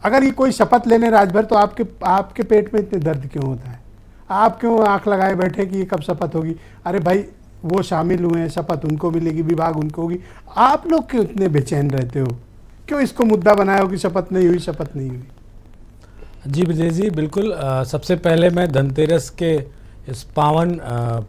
अगर ये कोई शपथ लेने राजभर, तो आपके पेट में इतने दर्द क्यों होता है? आप क्यों आंख लगाए बैठे कि ये कब शपथ होगी? अरे भाई, वो शामिल हुए हैं, शपथ उनको मिलेगी, विभाग उनको होगी। आप लोग क्यों इतने बेचैन रहते हो? क्यों इसको मुद्दा बनाए हो कि शपथ नहीं हुई, शपथ नहीं हुई? जी विजय जी, बिल्कुल। सबसे पहले मैं धनतेरस के इस पावन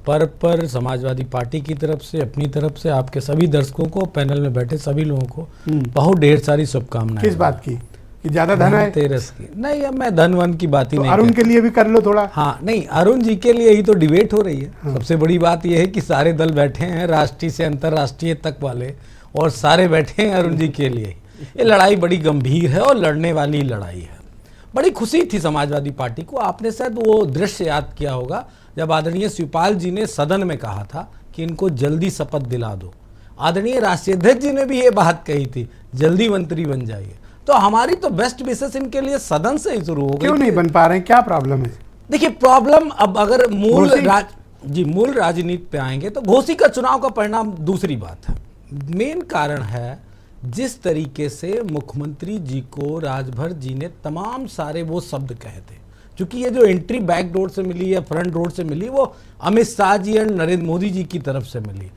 पर्व पर समाजवादी पार्टी की तरफ से, अपनी तरफ से आपके सभी दर्शकों को, पैनल में बैठे सभी लोगों को बहुत ढेर सारी शुभकामनाएं। किस बात की? कि ज्यादा धन है? धनतेरस की नहीं, अब मैं धन वन की बात ही तो नहीं अरुण के लिए भी कर लो थोड़ा। हाँ नहीं, अरुण जी के लिए ही तो डिबेट हो रही है। सबसे बड़ी बात यह है कि सारे दल बैठे हैं, राष्ट्रीय से अंतर्राष्ट्रीय तक वाले, और सारे बैठे हैं अरुण जी के लिए। ये लड़ाई बड़ी गंभीर है और लड़ने वाली लड़ाई है। बड़ी खुशी थी समाजवादी पार्टी को। आपने शायद वो दृश्य याद किया होगा जब आदरणीय शिवपाल जी ने सदन में कहा था कि इनको जल्दी शपथ दिला दो। आदरणीय राष्ट्रीय अध्यक्ष जी ने भी ये बात कही थी, जल्दी मंत्री बन जाइए। तो हमारी तो बेस्ट विशेष इनके लिए सदन से ही शुरू हो गई। क्यों नहीं बन पा रहे हैं? क्या प्रॉब्लम है? देखिए, प्रॉब्लम अब अगर मूल राजनीति पे आएंगे तो घोसी का चुनाव का परिणाम दूसरी बात है। मेन कारण है जिस तरीके से मुख्यमंत्री जी को राजभर जी ने तमाम सारे वो शब्द कहे थे, क्योंकि ये जो एंट्री बैक डोर से मिली या फ्रंट डोर से मिली, वो अमित शाह जी एंड नरेंद्र मोदी जी की तरफ से मिली,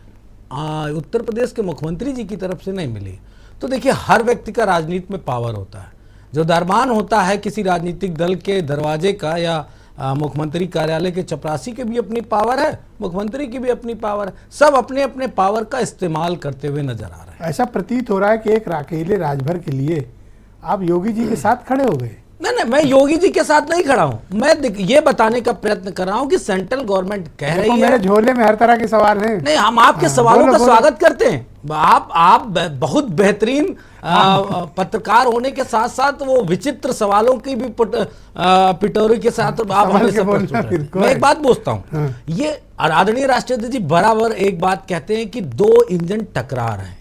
उत्तर प्रदेश के मुख्यमंत्री जी की तरफ से नहीं मिली। तो देखिए, हर व्यक्ति का राजनीति में पावर होता है। जो दरबान होता है किसी राजनीतिक दल के दरवाजे का या मुख्यमंत्री कार्यालय के चपरासी की भी अपनी पावर है, मुख्यमंत्री की भी अपनी पावर है। सब अपने अपने पावर का इस्तेमाल करते हुए नजर आ रहे हैं। ऐसा प्रतीत हो रहा है कि एक अकेले राजभर के लिए आप योगी जी के साथ खड़े हो गए। नहीं, मैं योगी जी के साथ नहीं खड़ा हूं। मैं ये बताने का प्रयत्न कर रहा हूं कि सेंट्रल गवर्नमेंट कह रही है। मेरे झोले में हर तरह के सवाल हैं। नहीं, हम आपके सवालों का स्वागत करते हैं। आप बहुत बेहतरीन पत्रकार होने के साथ साथ वो विचित्र सवालों की भी पिटोरी के साथ आप हमें सब। मैं एक बात पूछता हूं। ये आदरणीय राष्ट्रपति जी बराबर एक बात कहते हैं कि दो इंजन टकरा रहे हैं।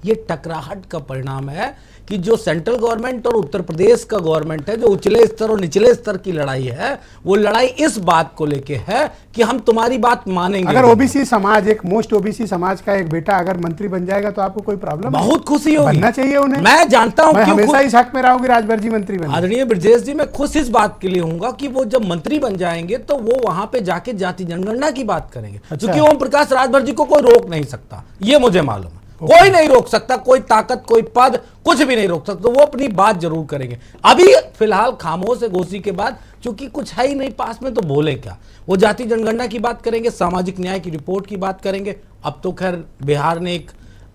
ये टकराहट का परिणाम है कि जो सेंट्रल गवर्नमेंट और उत्तर प्रदेश का गवर्नमेंट है, जो उचले स्तर और निचले स्तर की लड़ाई है, वो लड़ाई इस बात को लेके है कि हम तुम्हारी बात मानेंगे। अगर ओबीसी समाज, एक मोस्ट ओबीसी समाज का एक बेटा अगर मंत्री बन जाएगा तो आपको कोई प्रॉब्लम? बहुत खुशी होगी। बनना चाहिए उन्हें। मैं जानता हूं, मैं हमेशा इस हक में रहूंगी राजभर जी मंत्री बने। आदरणीय ब्रजेश जी, मैं खुश इस बात के लिए हूंगा कि वो जब मंत्री बन जाएंगे तो वो वहां पे जाके जाति जनगणना की बात करेंगे। क्योंकि ओम प्रकाश राजभर जी को कोई रोक नहीं सकता, ये मुझे मालूम है। कोई नहीं रोक सकता, कोई ताकत, कोई पद, कुछ भी नहीं रोक सकता। तो वो अपनी बात जरूर करेंगे। अभी फिलहाल खामोश है घोसी के बाद, क्योंकि कुछ है ही नहीं पास में, तो बोले क्या? वो जाति जनगणना की बात करेंगे, सामाजिक न्याय की रिपोर्ट की बात करेंगे। अब तो खैर बिहार ने एक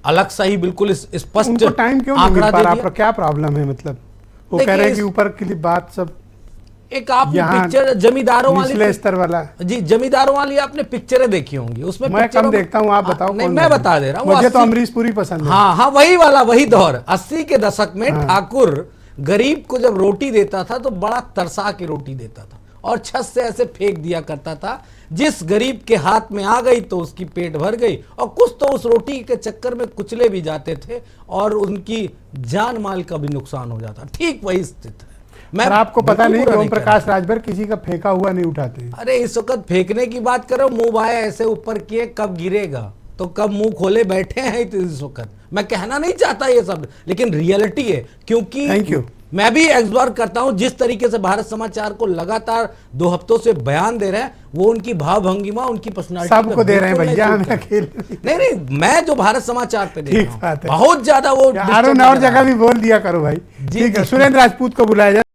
अलग सा ही बिल्कुल स्पष्ट टाइम क्यों नहीं मिल पा रहा? आपका क्या प्रॉब्लम है? मतलब वो कह रहे हैं कि ऊपर की बात सब एक आपने पिक्चर जमींदारों वाली स्तर वाला जी, जमींदारों वाली आपने पिक्चरें देखी होंगी। उसमें मैं कम देखता हूँ, आप बताओ। नहीं, मैं बता दे रहा हूँ। मुझे तो अमरीश पुरी पसंद है। हाँ, वही दौर 80 के दशक में। ठाकुर गरीब को जब रोटी देता था तो बड़ा तरसा के रोटी देता था और छत से ऐसे फेंक दिया करता था। जिस गरीब के हाथ में आ गई तो उसकी पेट भर गई, और कुछ तो उस रोटी के चक्कर में कुचले भी जाते थे और उनकी जान माल का भी नुकसान हो जाता। ठीक वही स्थिति है। मैं आपको पता नहीं कि ओम प्रकाश राजभर किसी का फेंका हुआ नहीं उठाते? अरे इस वक्त फेंकने की बात करो, मुंह बाया ऐसे ऊपर किए, कब गिरेगा तो कब मुंह खोले बैठे हैं इस वक्त। मैं कहना नहीं चाहता ये सब, लेकिन रियलिटी है। क्योंकि थैंक यू। मैं भी एक्सप्लोर करता हूं जिस तरीके से भारत समाचार को लगातार 2 हफ्तों से बयान दे रहे हैं, वो उनकी भाव भंगिमा, उनकी पर्सनालिटी सबको दे रहे हैं भैया, हमें अकेले नहीं, मैं जो भारत समाचार पे देख रहा हूं बात है। बहुत ज्यादा वो और जगह भी बोल दिया करो भाई। ठीक है, सुरेंद्र राजपूत को बुलाया जाए।